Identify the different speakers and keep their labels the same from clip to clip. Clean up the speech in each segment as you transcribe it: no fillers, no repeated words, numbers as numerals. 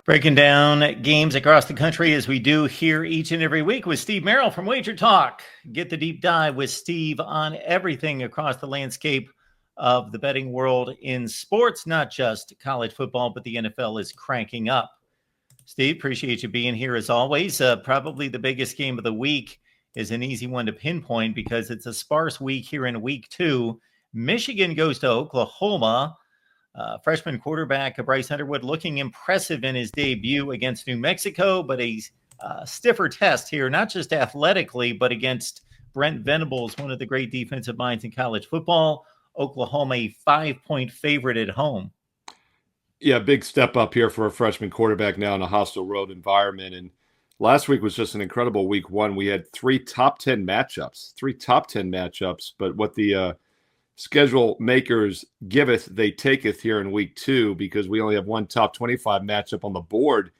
Speaker 1: Breaking down games across the country as we do here each and every week with Steve Merrill from Wager Talk. Get the deep dive with Steve on everything across the landscape of the betting world in sports, not just college football, but the NFL is cranking up. Steve, appreciate you being here as always. Probably the biggest game of the week is an easy one to pinpoint because it's a sparse week here in week 2. Michigan goes to Oklahoma. Freshman quarterback Bryce Underwood looking impressive in his debut against New Mexico, but a stiffer test here, not just athletically, but against Brent Venables, one of the great defensive minds in college football. Oklahoma, a 5-point favorite at home.
Speaker 2: Yeah, big step up here for a freshman quarterback now in a hostile road environment. And last week was just an incredible week 1. We had 3 top 10 matchups, but what the schedule makers giveth, they taketh here in week 2 because we only have one top 25 matchup on the board.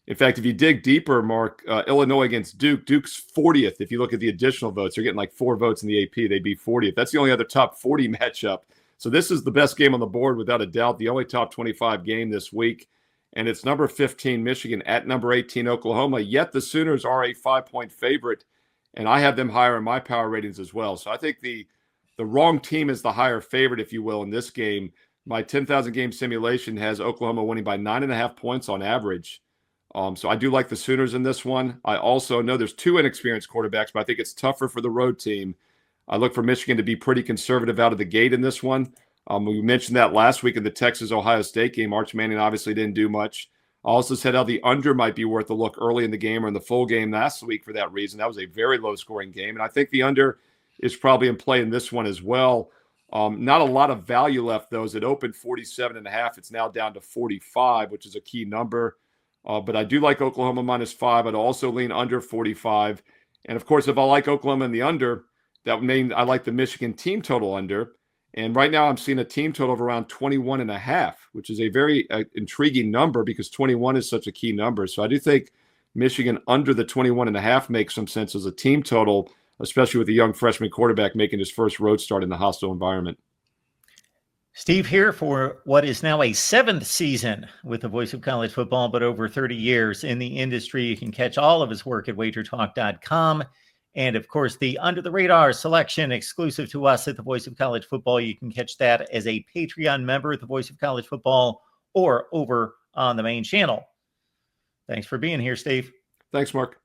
Speaker 2: In fact, if you dig deeper, Mark, Illinois against Duke, Duke's 40th. If you look at the additional votes, they're getting like 4 votes in the AP. They'd be 40th. That's the only other top 40 matchup. So this is the best game on the board without a doubt, the only top 25 game this week. And it's number 15, Michigan, at number 18, Oklahoma. Yet the Sooners are a 5-point favorite, and I have them higher in my power ratings as well. So I think the wrong team is the higher favorite, if you will, in this game. My 10,000 game simulation has Oklahoma winning by 9.5 points on average. So I do like the Sooners in this one. I also know there's 2 inexperienced quarterbacks, but I think it's tougher for the road team. I look for Michigan to be pretty conservative out of the gate in this one. We mentioned that last week in the Texas-Ohio State game. Arch Manning obviously didn't do much. I also said how the under might be worth a look early in the game or in the full game last week for that reason. That was a very low-scoring game, and I think the under is probably in play in this one as well. Not a lot of value left, though, as it opened 47.5. It's now down to 45, which is a key number. But I do like Oklahoma -5. I'd also lean under 45. And, of course, if I like Oklahoma in the under, that would mean I like the Michigan team total under. And right now I'm seeing a team total of around 21.5, which is a very intriguing number because 21 is such a key number. So I do think Michigan under the 21.5 makes some sense as a team total, especially with a young freshman quarterback making his first road start in the hostile environment.
Speaker 1: Steve here for what is now a 7th season with the voice of college football, but over 30 years in the industry. You can catch all of his work at wagertalk.com. And, of course, the Under the Radar selection exclusive to us at the Voice of College Football. You can catch that as a Patreon member at the Voice of College Football or over on the main channel. Thanks for being here, Steve.
Speaker 2: Thanks, Mark.